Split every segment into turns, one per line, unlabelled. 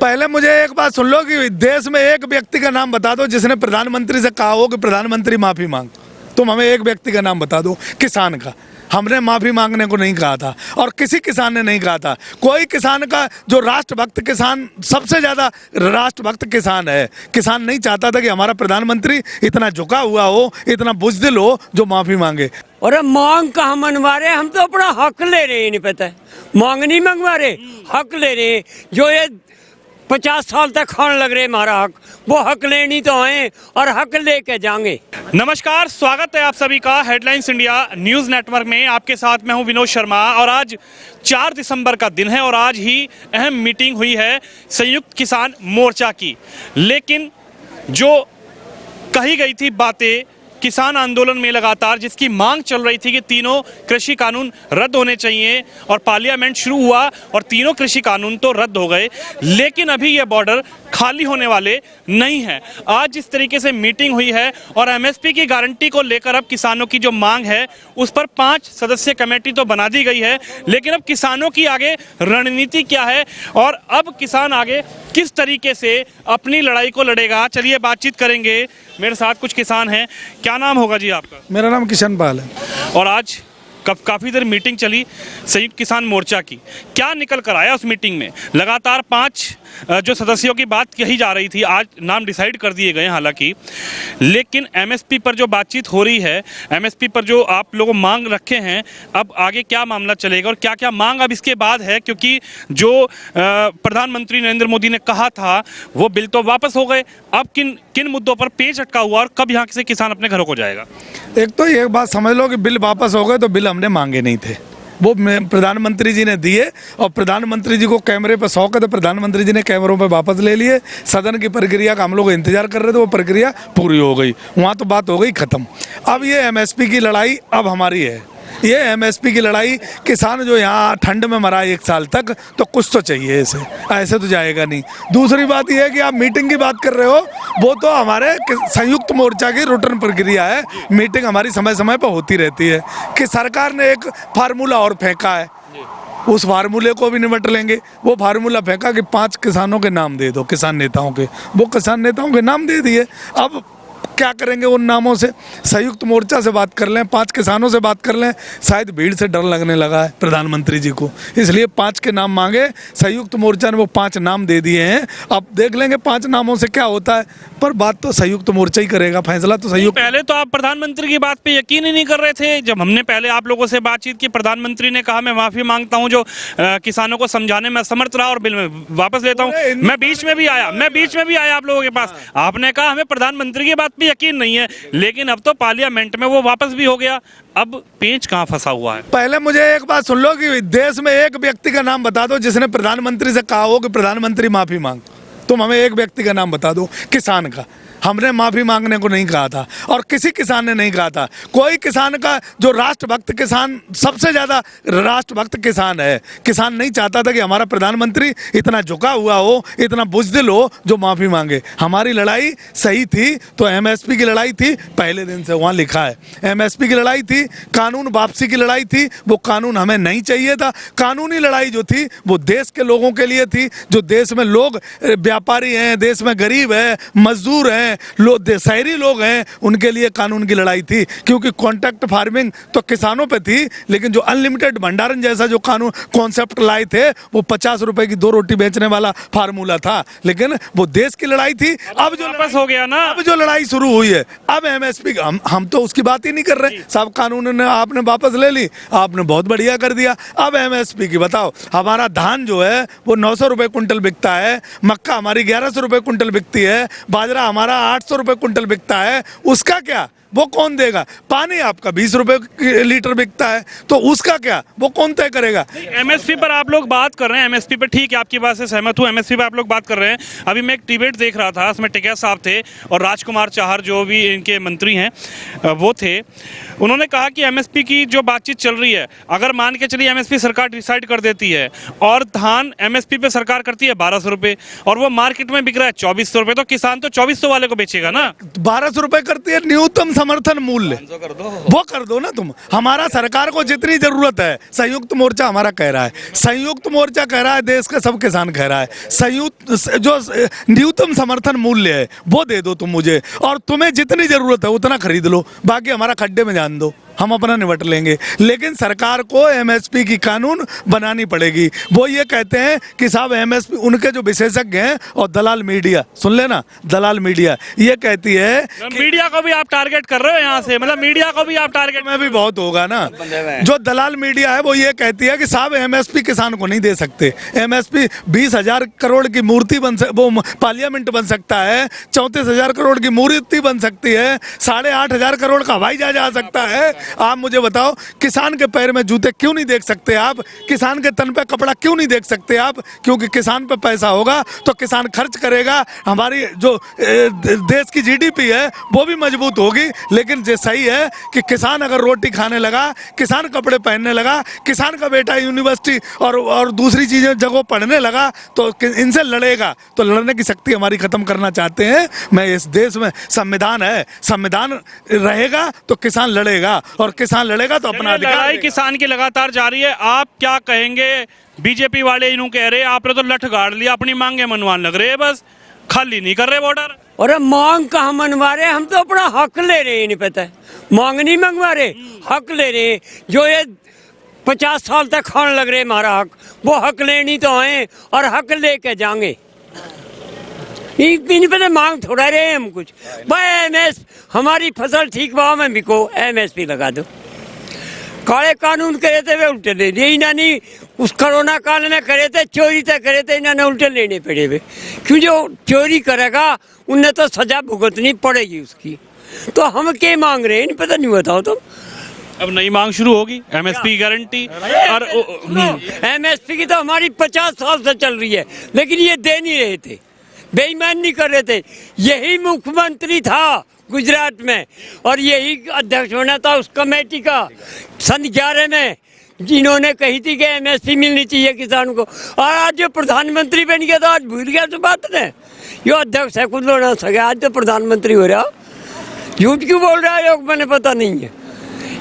पहले मुझे एक बात सुन लो कि देश में एक व्यक्ति का नाम बता दो जिसने प्रधानमंत्री से कहा हो कि प्रधानमंत्री माफी मांग। तुम हमें एक व्यक्ति का नाम बता दो किसान का। हमने माफी मांगने को नहीं कहा था और किसी किसान ने नहीं कहा था। कोई किसान का जो राष्ट्रभक्त किसान, सबसे ज्यादा राष्ट्रभक्त किसान है, किसान नहीं चाहता था कि हमारा प्रधानमंत्री इतना झुका हुआ हो, इतना बुजदिल हो जो माफी मांगे।
और मांग कहाँ मनवा रहे, हम तो अपना हक ले रहे हैं, नहीं पता है मांग नहीं मंगवा रहे, हक ले रहे हैं। जो ये 50 साल तक खाने लग रहे हमारा हक, वो हक लेनी तो आए और हक लेके जाएंगे।
नमस्कार, स्वागत है आप सभी का हेडलाइंस इंडिया न्यूज़ नेटवर्क में। आपके साथ मैं हूं विनोद शर्मा और आज 4 दिसंबर का दिन है और आज ही अहम मीटिंग हुई है संयुक्त किसान मोर्चा की। लेकिन जो कही गई थी बातें किसान आंदोलन में लगातार, जिसकी मांग चल रही थी कि तीनों कृषि कानून रद्द होने चाहिए और पार्लियामेंट शुरू हुआ और तीनों कृषि कानून तो रद्द हो गए, लेकिन अभी ये बॉर्डर खाली होने वाले नहीं है। आज जिस तरीके से मीटिंग हुई है और एमएसपी की गारंटी को लेकर अब किसानों की जो मांग है उस पर 5 सदस्यीय कमेटी तो बना दी गई है, लेकिन अब किसानों की आगे रणनीति क्या है और अब किसान आगे किस तरीके से अपनी लड़ाई को लड़ेगा, चलिए बातचीत करेंगे। मेरे साथ कुछ किसान हैं। क्या नाम होगा जी आपका?
मेरा नाम किशन पाल है।
और आज काफ़ी देर मीटिंग चली संयुक्त किसान मोर्चा की, क्या निकल कर आया उस मीटिंग में? लगातार 5 जो सदस्यों की बात कही जा रही थी, आज नाम डिसाइड कर दिए गए हालांकि, लेकिन एमएसपी पर जो बातचीत हो रही है, एमएसपी पर जो आप लोगों मांग रखे हैं, अब आगे क्या मामला चलेगा और क्या क्या मांग अब इसके बाद है? क्योंकि जो प्रधानमंत्री नरेंद्र मोदी ने कहा था वो बिल तो वापस हो गए, अब किन किन मुद्दों पर पेच अटका हुआ और कब यहाँ से किसान अपने घरों को जाएगा?
एक तो ये बात समझ लो कि बिल वापस हो गए तो बिल हमने मांगे नहीं थे, वो प्रधानमंत्री जी ने दिए और प्रधानमंत्री जी को कैमरे पर शौक है तो प्रधानमंत्री जी ने कैमरों पर वापस ले लिए। सदन की प्रक्रिया का हम लोग इंतजार कर रहे थे, वो प्रक्रिया पूरी हो गई, वहाँ तो बात हो गई खत्म। अब ये एमएसपी की लड़ाई अब हमारी है। ये एमएसपी की लड़ाई, किसान जो यहाँ ठंड में मरा 1 साल तक, तो कुछ तो चाहिए इसे, ऐसे तो जाएगा नहीं। दूसरी बात यह है कि आप मीटिंग की बात कर रहे हो, वो तो हमारे संयुक्त मोर्चा की रूटीन प्रक्रिया है। मीटिंग हमारी समय समय पर होती रहती है कि सरकार ने एक फार्मूला और फेंका है, उस फार्मूले को भी निपट लेंगे। वो फार्मूला फेंका कि 5 किसानों के नाम दे दो, किसान नेताओं के, वो किसान नेताओं के नाम दे दिए। अब क्या करेंगे उन नामों से? संयुक्त मोर्चा से बात कर लें, 5 किसानों से बात कर लें, शायद भीड़ से डर लगने लगा है प्रधानमंत्री जी को, इसलिए 5 के नाम मांगे। संयुक्त मोर्चा ने वो 5 नाम दे दिए हैं, अब देख लेंगे 5 नामों से क्या होता है, पर बात तो संयुक्त मोर्चा ही करेगा, फैसला तो संयुक्त।
पहले तो आप प्रधानमंत्री की बात पे यकीन ही नहीं कर रहे थे। जब हमने पहले आप लोगों से बातचीत की, प्रधानमंत्री ने कहा मैं माफी मांगता हूं, जो किसानों को समझाने में असमर्थ रहा और बिल में वापस लेता हूं। मैं बीच में भी आया आप लोगों के पास, आपने कहा हमें प्रधानमंत्री की बात पे यकीन नहीं है, लेकिन अब तो पार्लियामेंट में वो वापस भी हो गया। अब पेंच कहां फंसा हुआ है? पहले
मुझे एक बात सुन लो कि देश में एक व्यक्ति का नाम बता दो जिसने प्रधानमंत्री से कहा हो कि प्रधानमंत्री माफी मांग। तुम हमें एक व्यक्ति का नाम बता दो किसान का। हमने माफी मांगने को नहीं कहा था और किसी किसान ने नहीं कहा था। कोई किसान का जो राष्ट्रभक्त किसान, सबसे ज्यादा राष्ट्रभक्त किसान है, किसान नहीं चाहता था कि हमारा प्रधानमंत्री इतना झुका हुआ हो, इतना बुजदिल हो जो माफी मांगे। हमारी लड़ाई सही थी तो एमएसपी की लड़ाई थी, पहले दिन से वहाँ लिखा है एमएसपी की लड़ाई थी, कानून वापसी की लड़ाई थी। वो कानून हमें नहीं चाहिए था। कानूनी लड़ाई जो थी वो देश के लोगों के लिए थी, जो देश में लोग व्यापारी हैं, देश में गरीब है, मजदूर हैं, शहरी लोग हैं, उनके लिए कानून की लड़ाई थी। क्योंकि कॉन्ट्रैक्ट फार्मिंग तो किसानों पे थी, लेकिन जो अनलिमिटेड भंडारण जैसा जो कानून कॉन्सेप्ट लाए थे वो 50 रुपए की 2 रोटी बेचने वाला फार्मूला था, लेकिन वो देश की लड़ाई थी। अब जो वापस हो गया ना, अब जो लड़ाई शुरू हुई है, अब एमएसपी हम तो उसकी बात ही नहीं कर रहे। सब कानून ने आपने वापस ले ली, आपने बहुत बढ़िया कर दिया। अब एमएसपी की बताओ। हमारा धान जो है वो 900 रुपए कुंटल बिकता है, मक्का हमारी 1100 रुपए कुंटल बिकती है, बाजरा हमारा 800 रुपए कुंटल बिकता है, उसका क्या? वो कौन देगा? पानी आपका 20 रुपए लीटर बिकता है, तो उसका क्या? वो कौन तय करेगा?
एमएसपी पर आप लोग बात कर रहे हैं, एमएसपी पर ठीक है, आपकी बात से सहमत हूँ। एमएसपी पर आप लोग बात कर रहे हैं। अभी मैं एक डिबेट देख रहा था, उसमें टिकैत साहब थे और राजकुमार चाहर जो भी इनके मंत्री हैं वो थे। उन्होंने कहा कि एमएसपी की जो बातचीत चल रही है, अगर मान के चलिए एमएसपी सरकार डिसाइड कर देती है और धान एमएसपी पे सरकार करती है 1200 रुपए और वो मार्केट में बिक रहा है 2400 रुपए, तो किसान तो 2400 वाले को बेचेगा ना।
1200 रुपए करती है न्यूनतम समर्थन मूल्य वो कर दो ना तुम। हमारा सरकार को जितनी जरूरत है, संयुक्त मोर्चा हमारा कह रहा है, संयुक्त मोर्चा कह रहा है, देश का सब किसान कह रहा है, संयुक्त जो न्यूनतम समर्थन मूल्य है वो दे दो तुम मुझे, और तुम्हें जितनी जरूरत है उतना खरीद लो, बाकी हमारा खड्डे में जान दो, हम अपना निपट लेंगे। लेकिन सरकार को एमएसपी की कानून बनानी पड़ेगी। वो ये कहते हैं कि साहब एमएसपी, उनके जो विशेषज्ञ हैं और दलाल मीडिया, सुन लेना, दलाल मीडिया ये कहती है
मीडिया को भी आप टारगेट कर रहे हो यहाँ से, मतलब मीडिया को भी आप टारगेट
में भी बहुत होगा ना। जो दलाल मीडिया है वो ये कहती है कि साहब एमएसपी किसान को नहीं दे सकते, एमएसपी 20,000 करोड़ की मूर्ति वो पार्लियामेंट बन सकता है, 34,000 करोड़ की मूर्ति बन सकती है, 8,500 करोड़ का हवाई जहाज आ सकता है। आप मुझे बताओ, किसान के पैर में जूते क्यों नहीं देख सकते आप? किसान के तन पे कपड़ा क्यों नहीं देख सकते आप? क्योंकि किसान पे पैसा होगा तो किसान खर्च करेगा, हमारी जो देश की जीडीपी है वो भी मजबूत होगी। लेकिन ये सही है कि किसान अगर रोटी खाने लगा, किसान कपड़े पहनने लगा, किसान का बेटा यूनिवर्सिटी और दूसरी चीजें जगह पढ़ने लगा तो इनसे लड़ेगा। तो लड़ने की शक्ति हमारी खत्म करना चाहते हैं। मैं इस देश में संविधान है, संविधान रहेगा तो किसान लड़ेगा, और किसान लड़ेगा तो अपना अधिकार
लड़ाई किसान की लगातार जारी है। आप क्या कहेंगे? बीजेपी वाले इन्हों कह रहे हैं आपने तो लठ गाड़ लिया, अपनी मांगे मनवान लग रहे हैं, बस खाली नहीं कर रहे बॉर्डर।
और मांग कहाँ मनवा रहे, हम तो अपना हक ले रहे हैं, नहीं पता है, मांग नहीं मंगवा रहे, हक ले रहे हैं। जो ये 50 साल तक खाने लग रहे हमारा हक, वो हक लेनी तो आए और हक लेके जाएंगे। नहीं पता मांग थोड़ा रहे हम कुछ, भाई एमएस हमारी फसल ठीक भाव में बिको, एमएसपी लगा दो। काले कानून करे थे वे उल्टे ले लिए इन्होंने, उस कोरोना काल में करे थे, चोरी तक करे थे, इन्होंने उल्टे लेने पड़े वे। क्यों? जो चोरी करेगा उन्हें तो सजा भुगतनी पड़ेगी उसकी। तो हम क्या मांग रहे हैं, नहीं पता, नहीं बताओ तुम।
अब नई मांग शुरू होगी, एमएसपी की गारंटी। और
एमएसपी की तो हमारी 50 साल से चल रही है, लेकिन ये दे नहीं रहे थे, बेईमान नहीं कर रहे थे। यही मुख्यमंत्री था गुजरात में और यही अध्यक्ष होना था उस कमेटी का सन 11 में, जिन्होंने कही थी कि एमएसपी मिलनी चाहिए किसान को। और आज जो प्रधानमंत्री बन गया तो आज भूल गया तो बात ने, यो अध्यक्ष है खुद लो ना सके, आज तो प्रधानमंत्री हो रहा। झूठ क्यों बोल रहा है, मैंने पता नहीं है।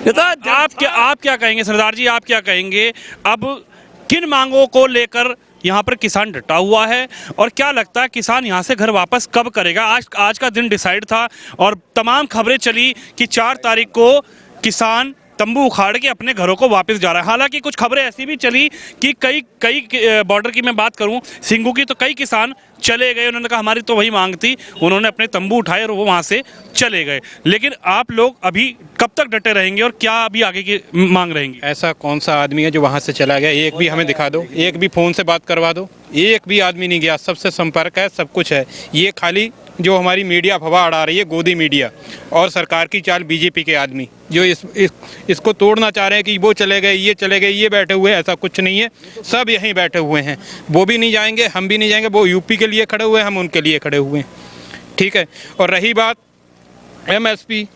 ये तो
आप क्या कहेंगे सरदार जी, आप क्या कहेंगे? अब किन मांगों को लेकर यहाँ पर किसान डटा हुआ है और क्या लगता है किसान यहाँ से घर वापस कब करेगा? आज का दिन डिसाइड था और तमाम खबरें चली कि 4 तारीख को किसान तंबू उखाड़ के अपने घरों को वापस जा रहा है। हालांकि कुछ खबरें ऐसी भी चली कि कई बॉर्डर की मैं बात करूं सिंगू की, तो कई किसान चले गए। उन्होंने कहा हमारी तो वही मांग थी, उन्होंने अपने तंबू उठाए और वो वहां से चले गए। लेकिन आप लोग अभी कब तक डटे रहेंगे और क्या अभी आगे की मांग रहेंगी?
ऐसा कौन सा आदमी है जो वहां से चला गया? एक भी हमें दिखा दो, एक भी फोन से बात करवा दो, एक भी आदमी नहीं गया। सबसे संपर्क है, सब कुछ है। ये खाली जो हमारी मीडिया अफवाह अड़ा रही है, गोदी मीडिया और सरकार की चाल, बीजेपी के आदमी जो इसको तोड़ना चाह रहे हैं कि वो चले गए, ये चले गए, ये बैठे हुए। ऐसा कुछ नहीं है, सब यहीं बैठे हुए हैं। वो भी नहीं जाएंगे, हम भी नहीं जाएंगे। वो यूपी के लिए खड़े हुए हैं, हम उनके लिए खड़े हुए हैं, ठीक है। और रही बात एमएसपी,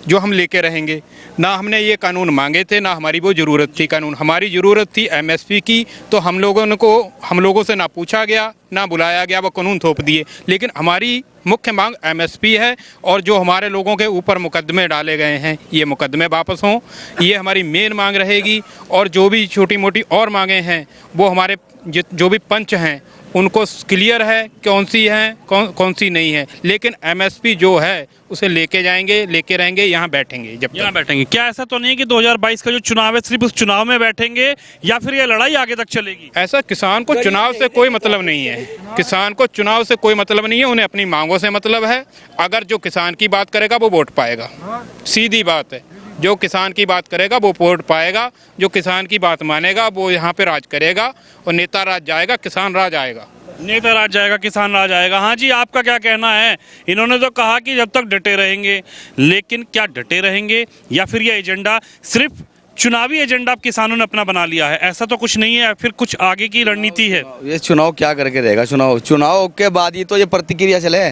जो हम लेके रहेंगे, ना हमने ये कानून मांगे थे, ना हमारी वो ज़रूरत थी। कानून हमारी ज़रूरत थी एमएसपी की, तो हम लोगों से ना पूछा गया, ना बुलाया गया, वो कानून थोप दिए। लेकिन हमारी मुख्य मांग एमएसपी है और जो हमारे लोगों के ऊपर मुकदमे डाले गए हैं, ये मुकदमे वापस हों, ये हमारी मेन मांग रहेगी। और जो भी छोटी मोटी और मांगे हैं वो हमारे जो भी पंच हैं उनको क्लियर है कौन सी है कौन सी नहीं है। लेकिन एमएसपी जो है उसे लेके जाएंगे, लेके रहेंगे, यहाँ बैठेंगे। जब
यहाँ बैठेंगे, क्या ऐसा तो नहीं कि 2022 का जो चुनाव है सिर्फ उस चुनाव में बैठेंगे या फिर ये लड़ाई आगे तक चलेगी?
ऐसा किसान को चुनाव से कोई मतलब नहीं है, किसान को चुनाव से कोई मतलब नहीं है, उन्हें अपनी मांगों से मतलब है। अगर जो किसान की बात करेगा वो वोट पाएगा, सीधी बात है। जो किसान की बात करेगा वो वोट पाएगा, जो किसान की बात मानेगा वो यहाँ पे राज करेगा। और नेता राज जाएगा, किसान राज आएगा।
नेता राज जाएगा, किसान राज आएगा। हाँ जी, आपका क्या कहना है? इन्होंने तो कहा कि जब तक डटे रहेंगे, लेकिन क्या डटे रहेंगे या फिर ये एजेंडा सिर्फ चुनावी एजेंडा आप किसानों ने अपना बना लिया है? ऐसा तो कुछ नहीं है, फिर कुछ आगे की रणनीति है?
ये चुनाव क्या करके रहेगा? चुनाव के बाद ही तो ये प्रतिक्रिया चले।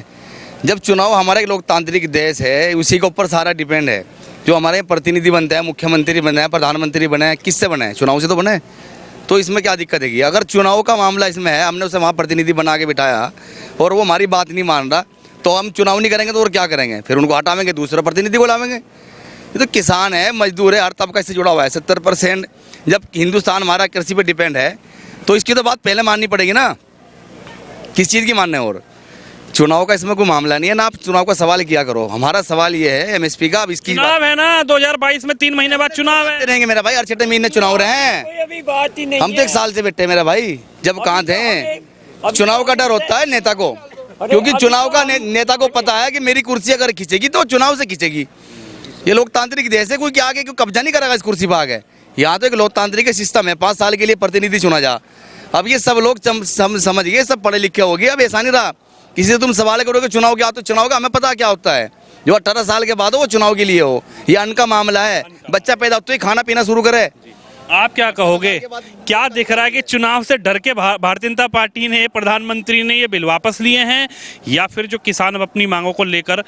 जब चुनाव, हमारा एक लोकतांत्रिक देश है, उसी के ऊपर सारा डिपेंड है। जो हमारे प्रतिनिधि बनते हैं, मुख्यमंत्री बने हैं, प्रधानमंत्री बने हैं, किससे बने हैं? चुनाव से तो बने। तो इसमें क्या दिक्कत है? अगर चुनाव का मामला इसमें है, हमने उसे वहाँ प्रतिनिधि बना के बिठाया और वो हमारी बात नहीं मान रहा, तो तो हम चुनाव नहीं करेंगे तो और क्या करेंगे, फिर उनको हटावेंगे, दूसरा प्रतिनिधि को लावेंगे। ये तो किसान है, मजदूर है, हर तबका इससे जुड़ा हुआ है। 70% जब हिंदुस्तान हमारा कृषि पे डिपेंड है तो इसकी तो बात पहले माननी पड़ेगी ना, किस चीज़ की मानने। और चुनाव का इसमें कोई मामला नहीं है ना, आप चुनाव का सवाल किया करो। हमारा सवाल ये है एमएसपी का, अब इसकी
चुनाव है ना 2022 में, 3 महीने बाद चुनाव है।
रहेंगे मेरा भाई, हर 6 महीने चुनाव रहे हैं।
कोई अभी बात ही नहीं
हम तो 1 साल से बैठे हैं मेरा भाई, जब कहाँ थे। चुनाव का डर होता है नेता को, क्योंकि चुनाव का नेता को पता है कि मेरी कुर्सी अगर खींचेगी तो चुनाव से खींचेगी। ये लोकतांत्रिक देश है, कोई क्या आगे क्यों कब्जा नहीं करेगा इस कुर्सी पर आगे। यहाँ तो एक लोकतांत्रिक सिस्टम है, 5 साल के लिए प्रतिनिधि चुना जा। अब ये सब लोग समझ गए, सब पढ़े लिखे हो गए। अब ऐसा नहीं रहा किसी से तुम सवाल करोगे चुनाव क्या, तो चुनाव का हमें पता क्या होता है। जो 18 साल के बाद हो वो चुनाव के लिए हो। ये अन्न का मामला है, बच्चा पैदा होते ही खाना पीना शुरू करे।
आप क्या कहोगे, क्या दिख रहा है कि चुनाव से डर के भारतीय जनता पार्टी ने, प्रधानमंत्री ने ये बिल वापस लिए हैं, या फिर जो किसान अब अपनी मांगों को लेकर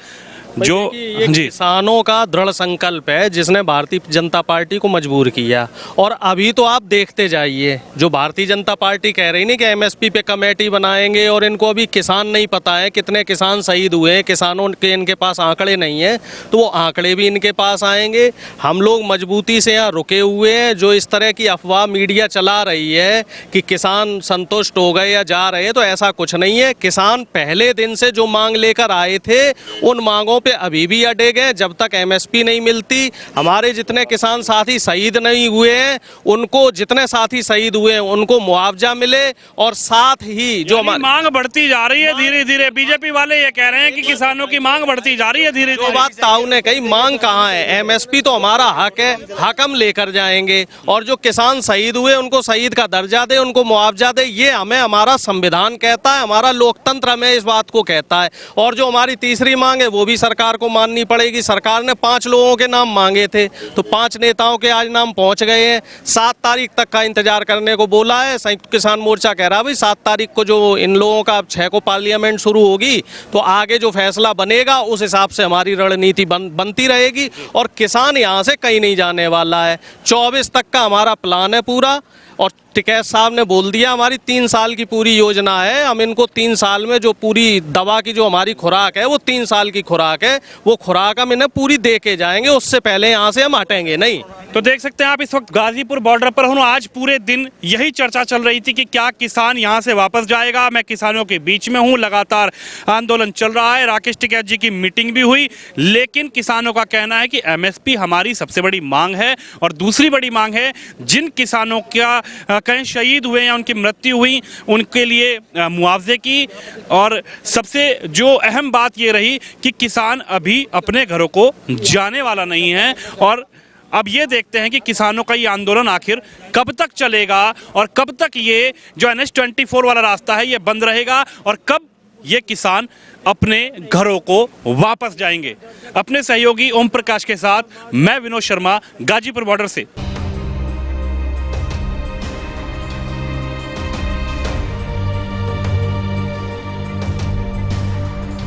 जो
ये किसानों का दृढ़ संकल्प है जिसने भारतीय जनता पार्टी को मजबूर किया। और अभी तो आप देखते जाइए, जो भारतीय जनता पार्टी कह रही नहीं कि एमएसपी पे कमेटी बनाएंगे, और इनको अभी किसान नहीं पता है कितने किसान शहीद हुए हैं, किसानों के इनके पास आंकड़े नहीं है, तो वो आंकड़े भी इनके पास आएंगे। हम लोग मजबूती से यहाँ रुके हुए हैं। जो इस तरह की अफवाह मीडिया चला रही है कि किसान संतुष्ट हो गए या जा रहे हैं, तो ऐसा कुछ नहीं है। किसान पहले दिन से जो मांग लेकर आए थे उन मांगों पे अभी भी अड़े गए। जब तक एमएसपी नहीं मिलती, हमारे जितने किसान साथी शहीद नहीं हुए हैं, उनको, जितने साथी शहीद हुए हैं उनको मुआवजा मिले। और साथ ही जो
मांग बढ़ती जा रही है धीरे धीरे, बीजेपी वाले ये कह रहे हैं कि किसानों की मांग बढ़ती जा रही है धीरे धीरे।
जो बात ताऊ ने कही, मांग कहाँ है, एमएसपी तो हमारा हक है, हक हम लेकर जाएंगे। और जो किसान शहीद हुए उनको शहीद का दर्जा दे, उनको मुआवजा दे, ये हमें हमारा संविधान कहता है, हमारा लोकतंत्र हमें इस बात को कहता है। और जो हमारी तीसरी मांग है वो भी सरकार को माननी पड़ेगी। सरकार ने 5 लोगों के नाम मांगे थे, तो 5 नेताओं के आज नाम पहुंच गए हैं। 7 तारीख तक का इंतजार करने को बोला है। संयुक्त किसान मोर्चा कह रहा है भाई 7 तारीख को जो इन लोगों का, 6 को पार्लियामेंट शुरू होगी तो आगे जो फैसला बनेगा उस हिसाब से हमारी रणनीति बनती रहेगी। और किसान यहाँ से कहीं नहीं जाने वाला है। 24 तक का हमारा प्लान है पूरा। और टिकैत साहब ने बोल दिया हमारी 3 साल की पूरी योजना है। हम इनको 3 साल में जो पूरी दवा की जो हमारी खुराक है वो 3 साल की खुराक है, वो खुराक हम इन्हें पूरी दे के जाएंगे। उससे पहले यहाँ से हम हटेंगे नहीं।
तो देख सकते हैं आप, इस वक्त गाजीपुर बॉर्डर पर हूँ। आज पूरे दिन यही चर्चा चल रही थी कि क्या किसान यहाँ से वापस जाएगा। मैं किसानों के बीच में हूँ, लगातार आंदोलन चल रहा है। राकेश टिकैत जी की मीटिंग भी हुई, लेकिन किसानों का कहना है कि एमएसपी हमारी सबसे बड़ी मांग है। और दूसरी बड़ी मांग है, जिन किसानों का कहीं शहीद हुए या उनकी मृत्यु हुई उनके लिए मुआवजे की। और सबसे जो अहम बात ये रही कि किसान अभी अपने घरों को जाने वाला नहीं है। और अब ये देखते हैं कि किसानों का ये आंदोलन आखिर कब तक चलेगा, और कब तक ये जो NH-24 वाला रास्ता है ये बंद रहेगा, और कब ये किसान अपने घरों को वापस जाएंगे। अपने सहयोगी ओम प्रकाश के साथ मैं विनोद शर्मा, गाजीपुर बॉर्डर से।